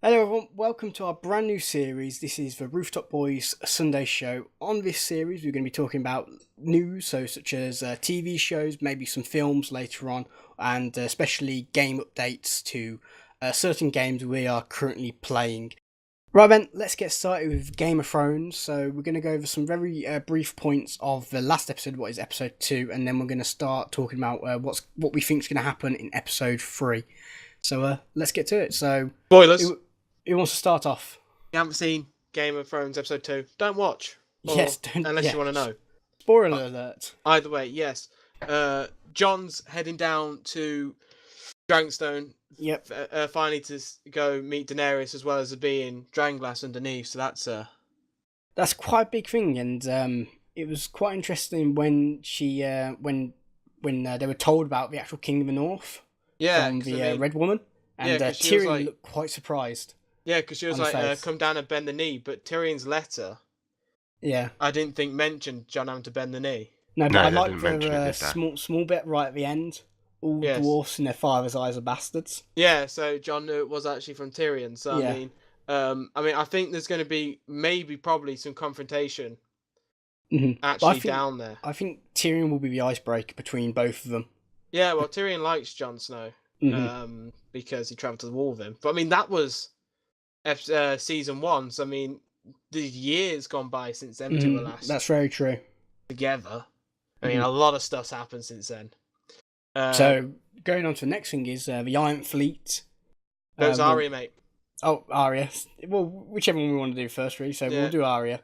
Hello everyone, welcome to our brand new series. This is the Rooftop Boys Sunday show. On this series we're going to be talking about news, such as TV shows, maybe some films later on, and especially game updates to certain games we are currently playing. Right then, let's get started with Game of Thrones. So we're going to go over some very brief points of the last episode, what is episode 2, and then we're going to start talking about what we think is going to happen in episode 3. So let's get to it. So Spoilers. Who wants to start off? You haven't seen Game of Thrones episode 2, don't watch. Yes, don't. Unless you want to know. Spoiler alert. Either way, yes. John's heading down to Dragonstone. Yep. Finally to go meet Daenerys, as well as there being Dragonglass underneath. So that's quite a big thing, and it was quite interesting when she when they were told about the actual King of the North. Yeah, from the Red Woman, and Tyrion looked quite surprised. Yeah, because she was like, come down and bend the knee. But Tyrion's letter, I didn't think mentioned John having to bend the knee. No, but I like the small bit right at the end. All dwarfs in their father's eyes are bastards. Yeah, so John knew it was actually from Tyrion. So I think there's going to be probably some confrontation actually down there. I think Tyrion will be the icebreaker between both of them. Yeah, well, Tyrion likes Jon Snow because he travelled to the wall with him. But I mean, that was season 1. So I mean, the years gone by since them two were last. That's very true. Together, I mean, a lot of stuff's happened since then. So going on to the next thing is the Iron Fleet. That was Arya, mate. Oh, Arya. Well, whichever one we want to do first, really. So we'll do Arya.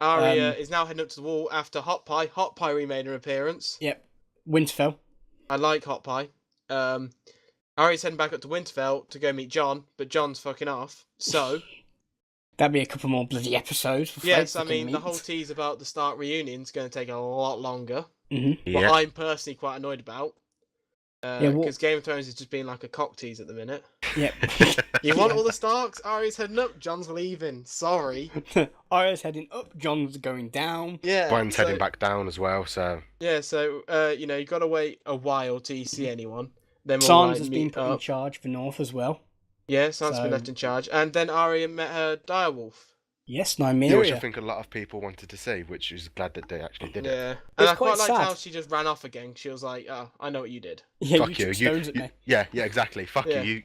Arya is now heading up to the wall after Hot Pie. Hot Pie remade her appearance. Yep. Winterfell. I like Hot Pie. Arya's heading back up to Winterfell to go meet Jon, but Jon's fucking off. So that'd be a couple more bloody episodes. Yes, I mean the whole tease about the Stark reunion's going to take a lot longer. Mm-hmm. What I'm personally quite annoyed about. Because Game of Thrones is just being like a cock tease at the minute. Yep. You want all the Starks? Arya's heading up, Jon's leaving. Sorry. Arya's heading up, Jon's going down. Yeah. Brian's heading back down as well, so... Yeah, so, you got to wait a while till you see anyone. Then Sansa's been put in charge for North as well. Yeah, Sansa's been left in charge. And then Arya met her direwolf. Yes, Nymeria. Yeah, which I think a lot of people wanted to see, which is glad that they actually did it. Yeah, and I quite liked how she just ran off again. She was like, "Oh, I know what you did." Yeah, fuck you took stones at me. Yeah, exactly. Fuck you.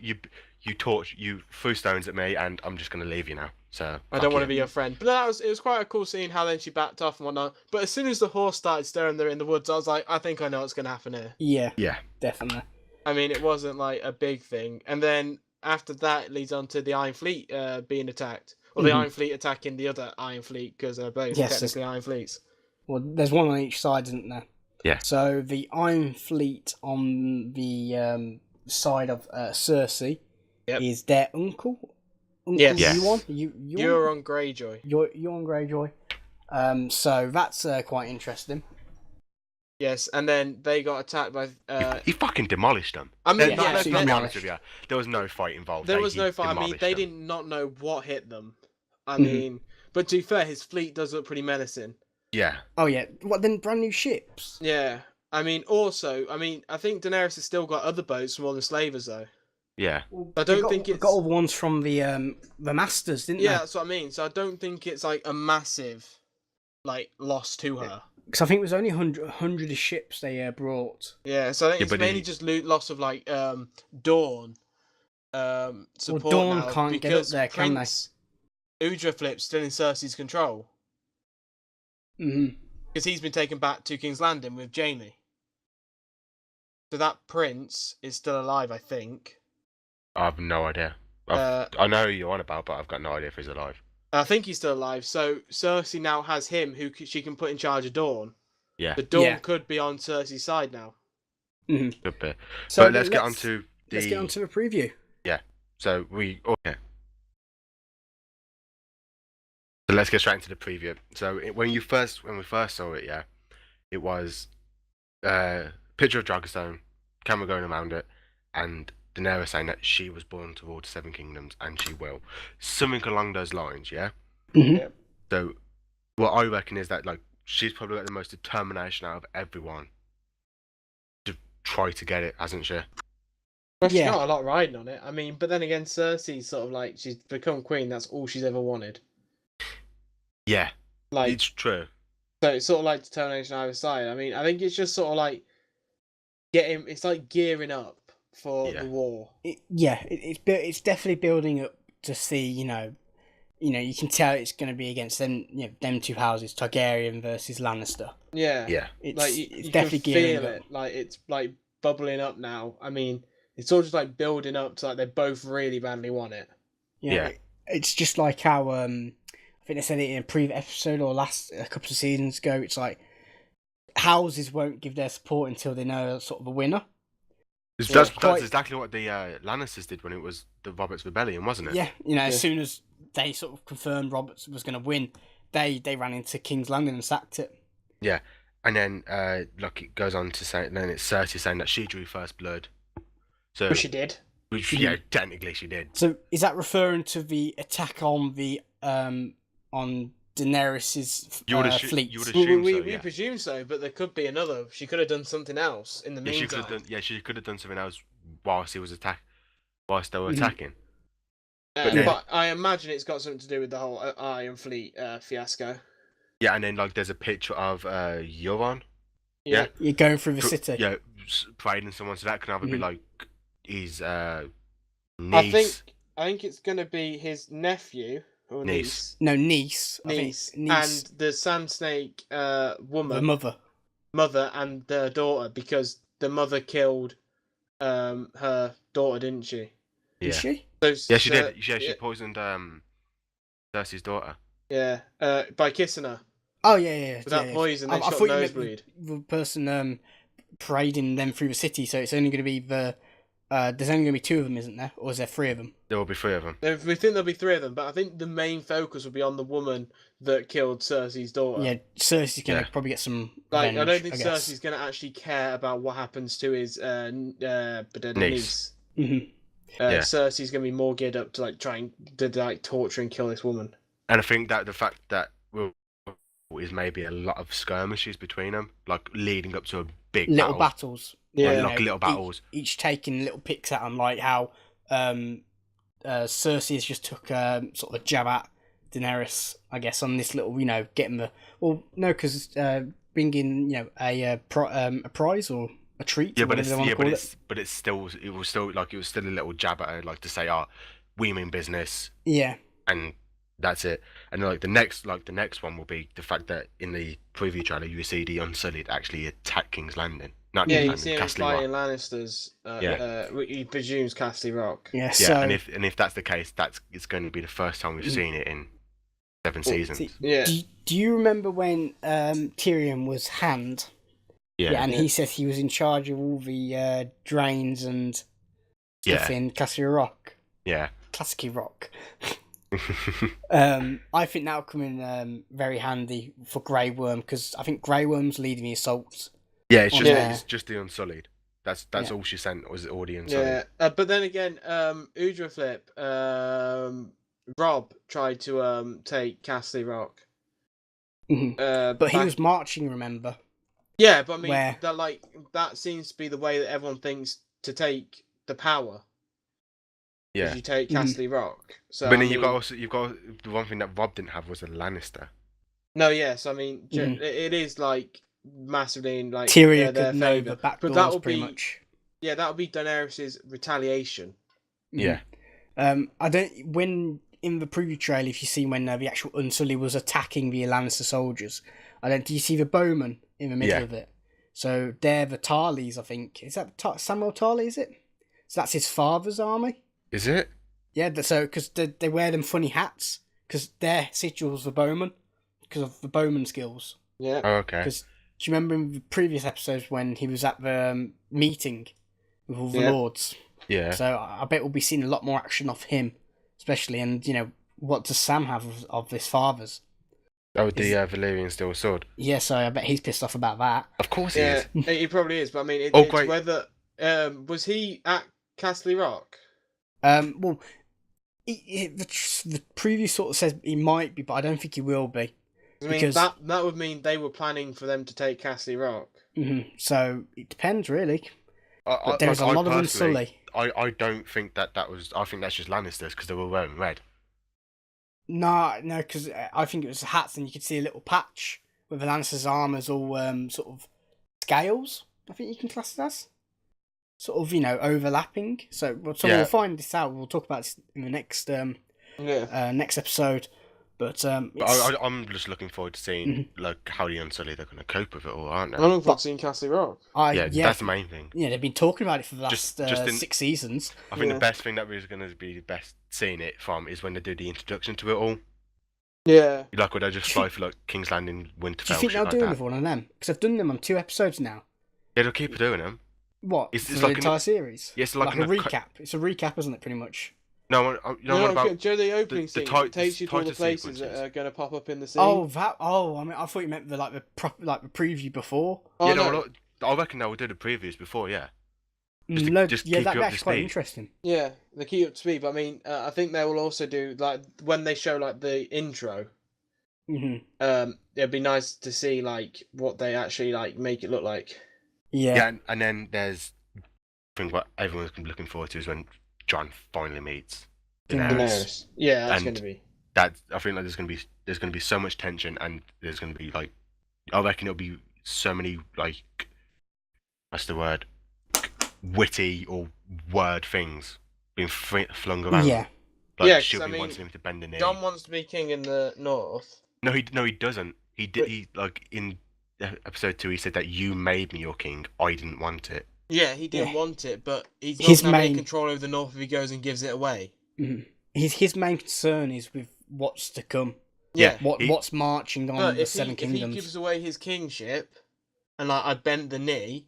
You threw stones at me, and I'm just gonna leave you now. So I don't want to be your friend. But it was quite a cool scene how then she backed off and whatnot. But as soon as the horse started stirring there in the woods, I was like, I think I know what's gonna happen here. Yeah, definitely. I mean, it wasn't like a big thing, and then after that, it leads on to the Iron Fleet being attacked. Or the Iron Fleet attacking the other Iron Fleet, because they're both technically Iron Fleets. Well, there's one on each side, isn't there? Yeah. So the Iron Fleet on the side of Cersei is their uncle. Yes. Euron? Euron Greyjoy. Euron Greyjoy. So that's quite interesting. Yes, and then they got attacked by... He fucking demolished them. I mean, let's be honest with you. There was no fight involved. There was no fight. I mean, they did not know what hit them. I mean, but to be fair, his fleet does look pretty menacing. Yeah. Oh, yeah. What, then brand new ships? Yeah. I mean, also, I think Daenerys has still got other boats from all the slavers, though. Yeah. Well, I don't think it's... got all the ones from the Masters, didn't they? Yeah, that's what I mean. So I don't think it's, like, a massive, like, loss to her. Because I think it was only 100 ships they brought. Yeah, so I think it's mainly just loss of, like, Dawn. Support Dawn can't get up there, can they? Udriflip's still in Cersei's control. Mm-hmm. Because he's been taken back to King's Landing with Jaime. So that prince is still alive, I think. I have no idea. I know who you're on about, but I've got no idea if he's alive. I think he's still alive. So Cersei now has him, who she can put in charge of Dawn. Yeah. The Dawn could be on Cersei's side now. Mm-hmm. Could be. So but let's get on to the preview. Yeah. So So let's get straight into the preview. So when we first saw it, it was picture of Dragonstone, camera going around it, and Daenerys saying that she was born to rule the Seven Kingdoms and she will. Something along those lines, yeah? Mm-hmm. Yeah. So what I reckon is that like she's probably got the most determination out of everyone to try to get it, hasn't she? Well, she Yeah. got a lot riding on it. I mean, but then again, Cersei's sort of like she's become queen. That's all she's ever wanted. Yeah, Like, it's true. so it's sort of like determination on either side. I mean, I think it's just sort of like getting. It's like gearing up for the war. It's definitely building up to see, you can tell it's going to be against them, them two houses, Targaryen versus Lannister. Yeah, Yeah. It's, like it's you definitely can gearing feel up. it. Like it's like bubbling up now. I mean, it's all just like building up to like they both really badly want it. Yeah. It's just like how I think they said it in a previous episode or a couple of seasons ago. It's like houses won't give their support until they know sort of the winner. That's exactly what the Lannisters did when it was the Roberts Rebellion, wasn't it? Yeah, as soon as they sort of confirmed Roberts was going to win, they ran into King's Landing and sacked it. Yeah, and then it goes on to say, then it's Cersei saying that she drew first blood. So Which she did. Technically she did. So is that referring to the attack on the on Daenerys's fleet? You would assume We presume so, but there could be another. She could have done something else in the meantime. She could have done something else whilst they were attacking. But I imagine it's got something to do with the whole Iron Fleet fiasco. Yeah, and then there's a picture of Euron. Yeah. You're going through the city. Yeah, parading someone. So that can either be like his niece. I think it's gonna be his nephew or niece. No, niece. Niece. Niece. And the Sand Snake woman. The mother. Mother and the daughter, because the mother killed her daughter, didn't she? Yeah. Did she? Yeah, she did. Yeah, she poisoned Cersei's daughter. Yeah, by kissing her. Oh yeah. With that poison, then I she thought got you nosebleed. meant the person parading them through the city, so it's only going to be there's only going to be two of them, isn't there? Or is there three of them? There will be three of them. We think there'll be three of them, but I think the main focus will be on the woman that killed Cersei's daughter. Yeah, Cersei's going to probably get some Like, revenge, I don't think guess. Cersei's going to actually care about what happens to his niece. Mm-hmm. Cersei's going to be more geared up to trying to torture and kill this woman. And I think that the fact that is maybe a lot of skirmishes between them, leading up to a big little battle. battles. Yeah, little battles. Each taking little picks at them, like how Cersei has just took sort of a jab at Daenerys, I guess, on this little, getting the because bringing a prize or a treat. Yeah, or it was still a little jab at her, to say, we mean business. Yeah. And that's it. And the next one will be the fact that in the preview trailer you see the Unsullied actually attack King's Landing. You see him fighting Lannisters. He presumes Castle Rock. Yeah. And if that's the case, it's going to be the first time we've seen it in 7 seasons. Do you remember when Tyrion was Hand? Yeah, and he said he was in charge of all the drains and stuff in Castle Rock. Yeah. Classic Rock. I think that'll come in very handy for Grey Worm, because I think Grey Worm's leading the assaults. Yeah, it's just the Unsullied. That's all she sent, was the Unsullied. Yeah, but then again, Udra Flip, Rob tried to take Castle Rock. Mm-hmm. But he was marching, remember? Yeah, but I mean, that seems to be the way that everyone thinks to take the power. Yeah, you take Castle Rock. So, but then you've got the one thing that Rob didn't have was a Lannister. No, yes, I mean it is massively in Tyrion their could know favour. the back But doors that will pretty be much. Yeah, that would be Daenerys' retaliation. Yeah. I don't. When in the preview trailer, if you see when the actual Unsullied was attacking the Lannister soldiers, do you see the bowmen in the middle of it? So they're the Tarleys, I think. Is that Samuel Tarley? Is it? So that's his father's army. Is it? Yeah. So because they wear them funny hats because their sigils are bowmen because of the bowman skills. Yeah. Oh, okay. Because do you remember in the previous episodes when he was at the meeting with all the lords? Yeah. So I bet we'll be seeing a lot more action of him, especially. And what does Sam have of his father's? Oh, the Valyrian steel sword. Yeah, so I bet he's pissed off about that. Of course he is. He probably is. But I mean, it's whether was he at Castle Rock? Well, the preview sort of says he might be, but I don't think he will be. I mean, that would mean they were planning for them to take Castle Rock. Mm-hmm. So it depends, really. But there's a lot of Unsully. I don't think that was. I think that's just Lannisters because they were wearing red. No, because I think it was hats, and you could see a little patch with the Lannisters' armours all sort of scales. I think you can class it as sort of overlapping. So we'll find this out. We'll talk about this in the next next episode. But I'm just looking forward to seeing like how the Unsullied are going to cope with it all, aren't they? I'm looking forward to seeing Castle Rock. Yeah, that's the main thing. Yeah, they've been talking about it for the last 6 seasons. I think the best thing that we're going to be the best seeing it from is when they do the introduction to it all. Yeah. Like when they just fly for like King's Landing, Winterfell. Do you think they'll do another one of them? Because I've done them on 2 episodes now. Yeah, they'll keep doing them. What? It's like the entire series? Yeah, it's like a recap. It's a recap, isn't it? Pretty much. No, what about the opening scene? It takes you to all the places that are going to pop up in the scene. I mean, I thought you meant the the preview before. I reckon they will do the previews before. Yeah. Just keep you up to speed. Quite interesting. Yeah, they keep up to speed. But I mean, I think they will also do like when they show like the intro. It'd be nice to see like what they actually like make it look like. Yeah, and then there's I think what everyone's looking forward to is when Jon finally meets Daenerys. Yeah, that's going to be. I think like there's going to be so much tension, and there's going to be like, I reckon it'll be so many like, what's the word, witty or word things being flung around. Yeah. Like she'll be wanting him to bend the knee. Jon wants to be king in the north. No, he doesn't. He did. He like in episode 2, he said that you made me your king. I didn't want it. Yeah, he didn't want it, but he's not going to have any control over the north if he goes and gives it away. His main concern is with what's to come. Yeah, what's marching on the Seven Kingdoms. If he gives away his kingship, and like I bent the knee,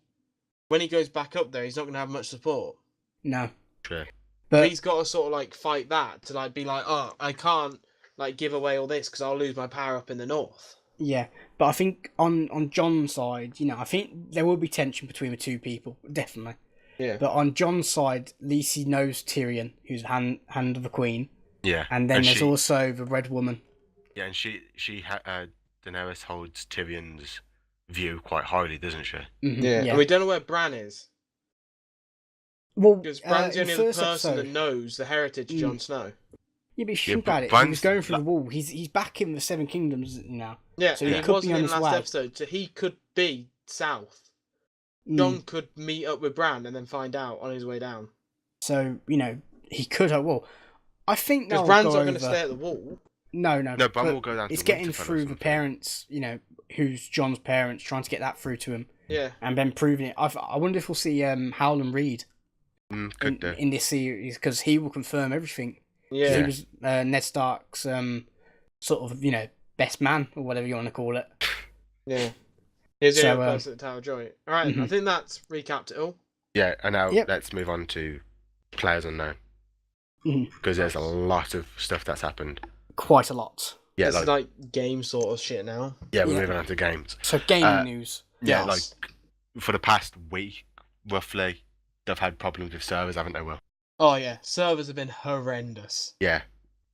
when he goes back up there, he's not going to have much support. No. True. But he's got to sort of like fight that to like be like, oh, I can't like give away all this because I'll lose my power up in the north. Yeah, but I think on Jon's side, I think there will be tension between the two people, definitely. Yeah. But on Jon's side, at least he knows Tyrion, who's hand of the Queen. Yeah. And then there's also the Red Woman. Yeah, and Daenerys holds Tyrion's view quite highly, doesn't she? Yeah. And we don't know where Bran is. Well, because Bran's the only other person that knows the heritage of Jon Snow. Yeah, but think about it. He was going through the wall. He's back in the Seven Kingdoms now. Yeah, so he wasn't in last episode, so he could be south. Jon could meet up with Bran and then find out on his way down. So, he could have. Well, I think because Bran's not going to stay at the wall. No, Bran will go down. It's getting through the parents, who's Jon's parents, trying to get that through to him. Yeah. And then proving it. I wonder if we'll see Howland Reed in this series, because he will confirm everything. Yeah. He was Ned Stark's sort of, best man, or whatever you want to call it. Yeah. He's the only person at Tower of Joy. Alright, I think that's recapped it all. Yeah, and now let's move on to Players Unknown. Because there's a lot of stuff that's happened. Quite a lot. Yeah, this is like game sort of shit now. Yeah, we're moving on to games. So gaming news. Yeah, like for the past week, roughly, they've had problems with servers, haven't they, Will? Oh yeah, servers have been horrendous. Yeah.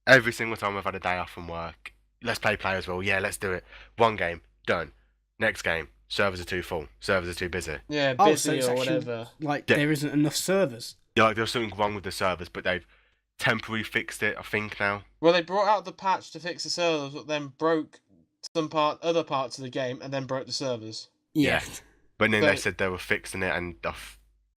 Every single time I've had a day off from work, let's play Players Will. Yeah, let's do it. One game, done. Next game, servers are too full. Servers are too busy. Yeah, busy or whatever. There isn't enough servers. Yeah, like there's something wrong with the servers, but they've temporarily fixed it, I think, now. Well, they brought out the patch to fix the servers, but then broke other parts of the game, and then broke the servers. Yeah. But then they said they were fixing it, and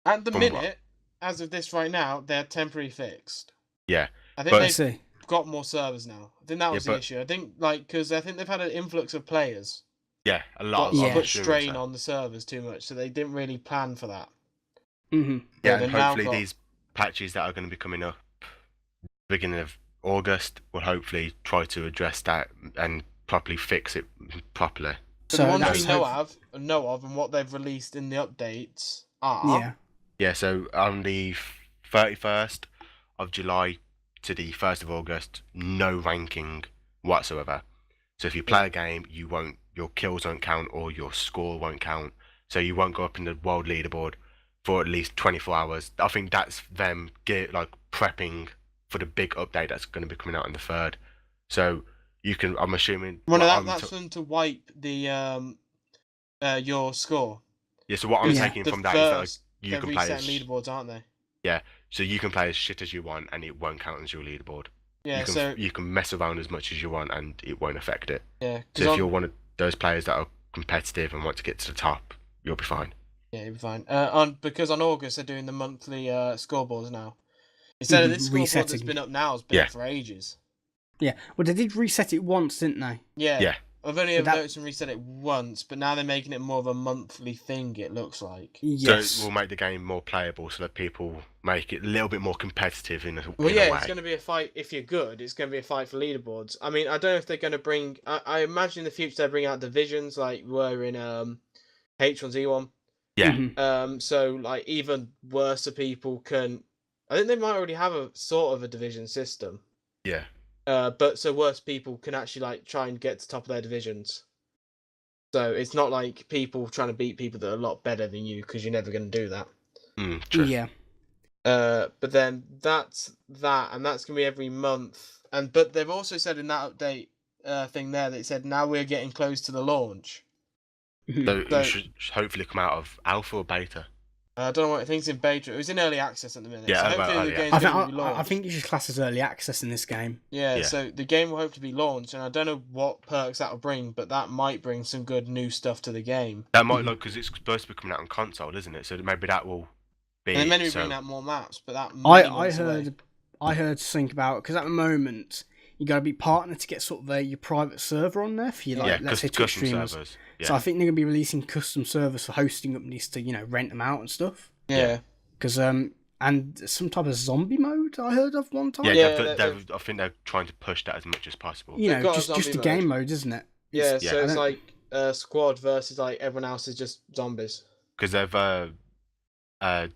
at the minute, as of this right now, they're temporarily fixed. Yeah. I think they've got more servers now. I think that was the issue. I think, because I think they've had an influx of players. Yeah, a lot. Put strain on the servers too much, so they didn't really plan for that. Yeah, and hopefully these patches that are going to be coming up beginning of August will hopefully try to address that and properly fix it properly. So the ones we know of and what they've released in the updates are... Yeah, so on the 31st of July to the 1st of August, no ranking whatsoever. So if you play a game, your kills won't count or your score won't count. So you won't go up in the world leaderboard for at least 24 hours. I think that's them prepping for the big update that's going to be coming out on the 3rd. So you can, I'm assuming... Well, that's them to wipe the your score. Yeah, so what I'm taking from that is you They're can play resetting leaderboards, aren't they? Yeah, so you can play as shit as you want, and it won't count as your leaderboard. Yeah, You can mess around as much as you want, and it won't affect it. Yeah. So if you're one of those players that are competitive and want to get to the top, you'll be fine. Yeah, you'll be fine. Because on August they're doing the monthly scoreboards now. Instead of this scoreboard that's been up now, has been up for ages. Yeah, well, they did reset it once, didn't they? Yeah. I've only ever noticed them reset it once, but now they're making it more of a monthly thing, it looks like. Yes. So it will make the game more playable so that people make it a little bit more competitive in a way. It's going to be a fight. If you're good, it's going to be a fight for leaderboards. I mean, I don't know if they're going to bring... I imagine in the future they'll bring out divisions like were in H1Z1. Yeah. So, like, even worse people can... I think they might already have a sort of a division system. Yeah. But so worse people can actually like try and get to top of their divisions. So it's not like people trying to beat people that are a lot better than you, because you're never going to do that. True. Yeah. But then that's that, and that's going to be every month. But they've also said in that update thing there, they said now we're getting close to the launch. So it should hopefully come out of alpha or beta. I don't know what I think it's in beta. It was in early access at the minute. Yeah, so hopefully the game's going to be launched. I think you should class as early access in this game. Yeah, so the game will hope to be launched, and I don't know what perks that will bring, but that might bring some good new stuff to the game. That might, because it's supposed to be coming out on console, isn't it? So maybe that will be. And then maybe bring out more maps, but that I heard something about, because at the moment you got to be partner to get sort of your private server on there for your let's say Twitch streamers. Servers. Yeah. So I think they're going to be releasing custom servers for hosting companies to rent them out and stuff. Yeah. Because and some type of zombie mode I heard of one time. I think they're trying to push that as much as possible. Just a game mode, isn't it? So it's like squad versus like everyone else is just zombies. Because they've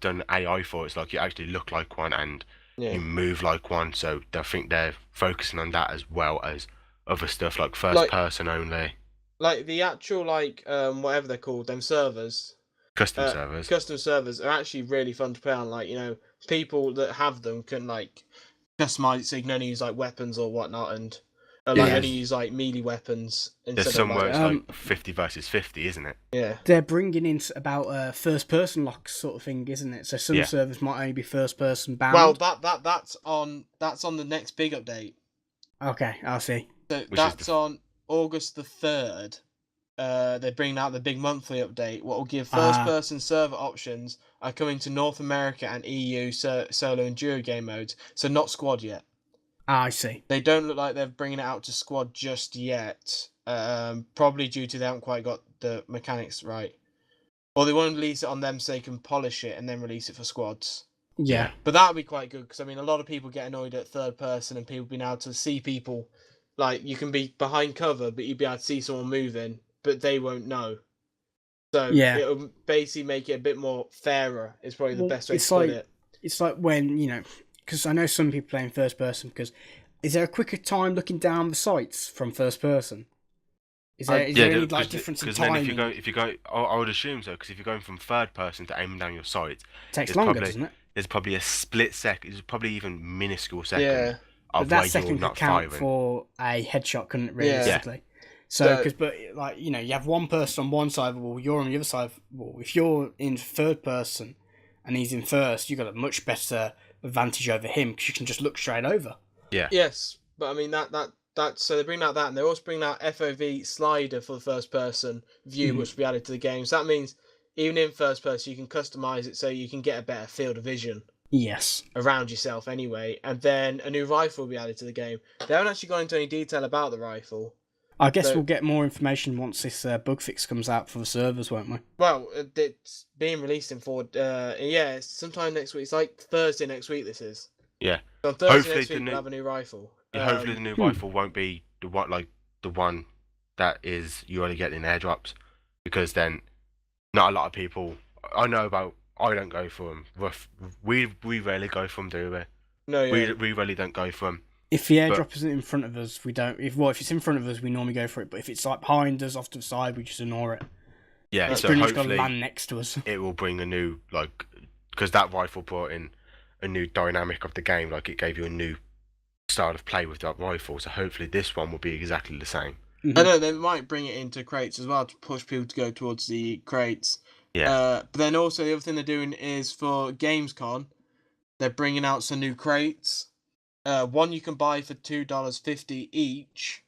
done AI for it. It's like you actually look like one and you move like one. So I think they're focusing on that as well as other stuff like first person only. Like the actual whatever they're called, them servers. Custom servers. Custom servers are actually really fun to play on. Like, people that have them can like customize, so you can only use like weapons or whatnot, and only use like melee weapons instead There's some of where it's like 50 versus 50, isn't it? Yeah. They're bringing in about first person lock sort of thing, isn't it? So some servers might only be first person bound. Well, that's on the next big update. Okay, I'll see. So that's on August the 3rd. They're bringing out the big monthly update. What will give first-person server options are coming to North America and EU solo and duo game modes. So not squad yet. I see. They don't look like they're bringing it out to squad just yet. Probably due to they haven't quite got the mechanics right, or they won't release it on them so they can polish it and then release it for squads. Yeah, but that would be quite good because I mean a lot of people get annoyed at third person and people being able to see people. Like you can be behind cover, but you'd be able to see someone moving. But they won't know. So it'll basically make it a bit more fairer, is probably the best way to put it. It's like when, because I know some people play in first person, because is there a quicker time looking down the sights from first person? Is there any difference in timing? If you go, I would assume so, because if you're going from third person to aiming down your sights, it takes longer, doesn't it? There's probably a split second, it's probably even minuscule second. Yeah. But that second could count for a headshot, couldn't it, realistically? Yeah. So, you have one person on one side of the wall, you're on the other side of the wall. If you're in third person and he's in first, you've got a much better advantage over him because you can just look straight over. Yeah. Yes, but I mean that so they bring out that, and they're also bringing out FOV slider for the first person view, which will be added to the game. So that means even in first person, you can customize it so you can get a better field of vision. Yes. Around yourself anyway, and then a new rifle will be added to the game. They haven't actually gone into any detail about the rifle. I guess we'll get more information once this bug fix comes out for the servers, won't we? Well, it's being released in it's sometime next week. It's like Thursday next week, this is. Yeah. So on Thursday next week, we'll have a new rifle. Yeah, hopefully the new rifle won't be the one that is you only get in airdrops, because then not a lot of people... I don't go for them. We rarely go for them, do we? No, yeah. We really don't go for them. If the airdrop isn't in front of us, we don't. If it's in front of us, we normally go for it. But if it's like behind us, off to the side, we just ignore it. Yeah, so hopefully got to land next to us. It will bring a new because that rifle brought in a new dynamic of the game. It gave you a new style of play with that rifle. So hopefully this one will be exactly the same. Mm-hmm. I know they might bring it into crates as well to push people to go towards the crates. Yeah. But then also the other thing they're doing is for Gamescom, they're bringing out some new crates. One you can buy for $2.50 each,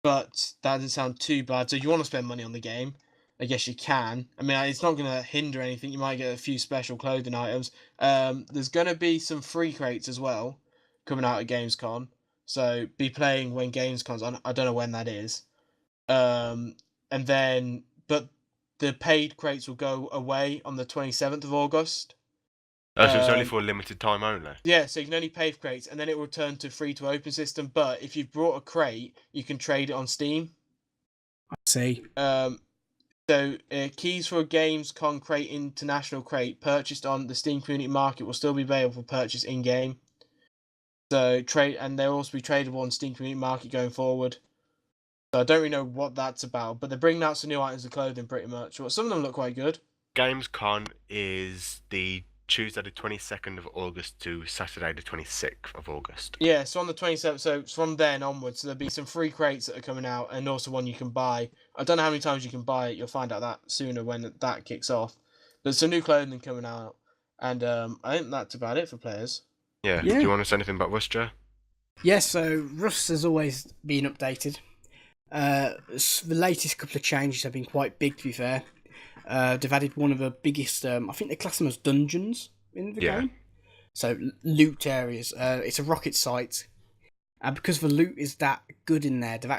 but that doesn't sound too bad. So if you want to spend money on the game, I guess you can. I mean, it's not going to hinder anything. You might get a few special clothing items. There's going to be some free crates as well coming out at Gamescom. So be playing when Gamescom's on. I don't know when that is. And then, but the paid crates will go away on the 27th of August. Oh, so it's only for a limited time only? Yeah, so you can only pay for crates, and then it will turn to free to open system. But if you've brought a crate, you can trade it on Steam. I see. So keys for a Gamescom crate international crate purchased on the Steam Community Market will still be available for purchase in game. So and they'll also be tradable on Steam Community Market going forward. So I don't really know what that's about, but they're bringing out some new items of clothing pretty much. Well, some of them look quite good. Gamescom is the Tuesday the 22nd of August to Saturday the 26th of August. Yeah, so on the 27th, so from then onwards, there'll be some free crates that are coming out, and also one you can buy. I don't know how many times you can buy it. You'll find out that sooner when that kicks off. There's some new clothing coming out, and I think that's about it for players. Yeah. Do you want to say anything about Rust, Joe? Yeah, so Rust has always been updated. The latest couple of changes have been quite big, to be fair. They've added one of the biggest, I think they class them as dungeons in the game. So loot areas. It's a rocket site, and because the loot is that good in there, they're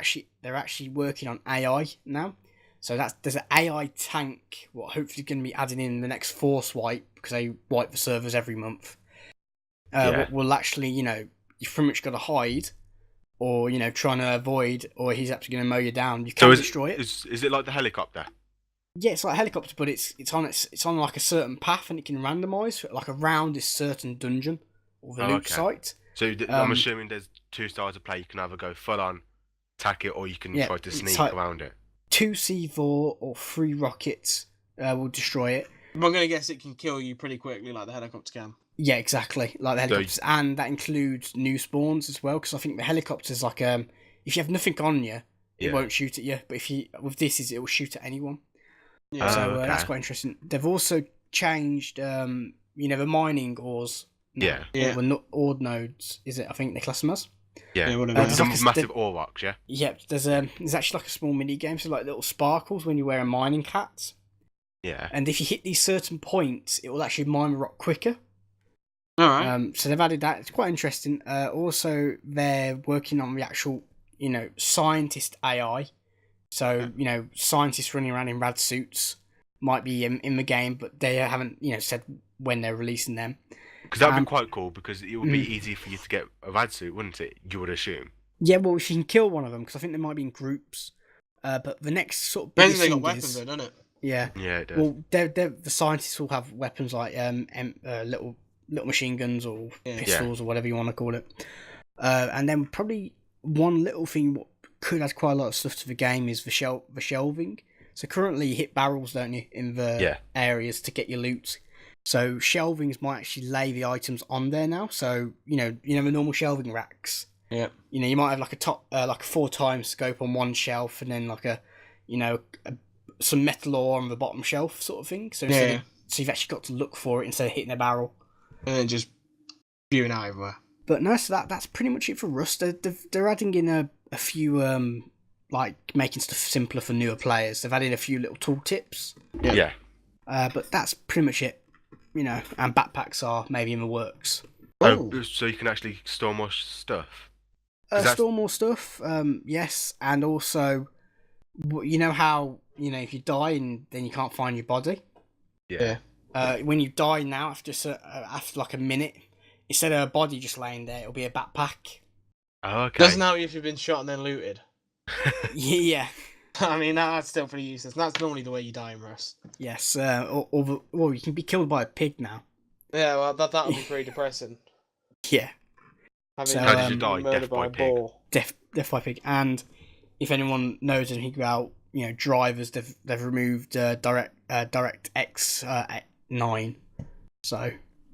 actually working on AI now. So there's an AI tank, what hopefully going to be added in the next Force wipe, because they wipe the servers every month. What will actually, you've pretty much got to hide, or trying to avoid, or he's actually going to mow you down. You can't destroy it. Is it like the helicopter? Yeah, it's like a helicopter, but it's on like a certain path, and it can randomise like around this certain dungeon or the loot site. So I'm assuming there's two styles of play. You can either go full on, attack it, or you can try to sneak around it. 2 C4 or 3 rockets will destroy it. I'm going to guess it can kill you pretty quickly, like the helicopter can. Yeah, exactly, like the helicopters, and that includes new spawns as well. Because I think the helicopters, like, if you have nothing on you, it won't shoot at you. But with this, it will shoot at anyone. Yeah. So that's quite interesting. They've also changed, the mining ores. Yeah. Or the ore nodes, is it? I think they class them as. Yeah, there's like massive ore rocks, yeah? Yep, there's actually like a small mini game, so like little sparkles when you wear a mining hat. Yeah. And if you hit these certain points, it will actually mine the rock quicker. Alright. So they've added that. It's quite interesting. Also, they're working on the actual, scientist AI. So, scientists running around in rad suits might be in the game, but they haven't, said when they're releasing them. Because that would be quite cool, because it would be easy for you to get a rad suit, wouldn't it? You would assume. Yeah, well, if you can kill one of them, because I think they might be in groups. But the next sort of biggest thing they got weapons though, don't it? Yeah. Yeah, it does. Well, the scientists will have weapons like little machine guns or pistols or whatever you want to call it. And then probably one little thing what could add quite a lot of stuff to the game is the shelving. So currently you hit barrels, don't you, in the areas to get your loot. So shelvings might actually lay the items on there now. So the normal shelving racks. Yeah. You might have like a top like a 4x scope on one shelf, and then like some metal ore on the bottom shelf sort of thing. So so you've actually got to look for it instead of hitting a barrel. And then just spewing out everywhere. But no, so that's pretty much it for Rust. They're adding in a few like making stuff simpler for newer players. They've added a few little tooltips. Yeah. But that's pretty much it. And backpacks are maybe in the works. Oh, so you can actually store more stuff? Store more stuff, yes. And also, how, if you die and then you can't find your body? Yeah. When you die now, after like a minute, instead of a body just laying there, it'll be a backpack. Oh, okay. Doesn't help you if you've been shot and then looted. Yeah. I mean, that's still pretty useless. That's normally the way you die in Rust. Yes, or you can be killed by a pig now. Yeah, well, that would be pretty depressing. Yeah. How did you die? Death by pig. Death by pig. And if anyone knows anything about drivers, they've removed DirectX 9. So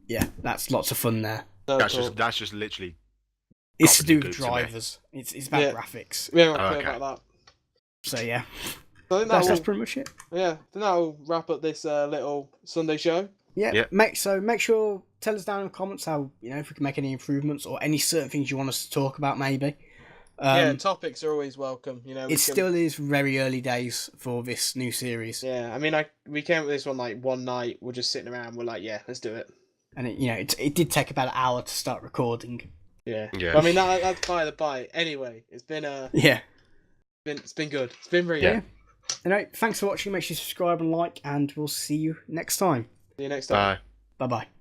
yeah, that's lots of fun there. That's just literally. It's to do with drivers. It's about graphics. We haven't heard about that. So yeah. So I think that's pretty much it. Yeah, I think that'll wrap up this little Sunday show. Yeah. Make sure tell us down in the comments how if we can make any improvements or any certain things you want us to talk about maybe. Topics are always welcome. It still is very early days for this new series. Yeah, I mean, we came up with this one like one night. We're just sitting around. We're like, yeah, let's do it. And it did take about an hour to start recording. Yeah. But, I mean, that's by the by. Anyway, it's been it's been good. It's been really good. Anyway, thanks for watching. Make sure you subscribe and like, and we'll see you next time. See you next time. Bye. Bye-bye.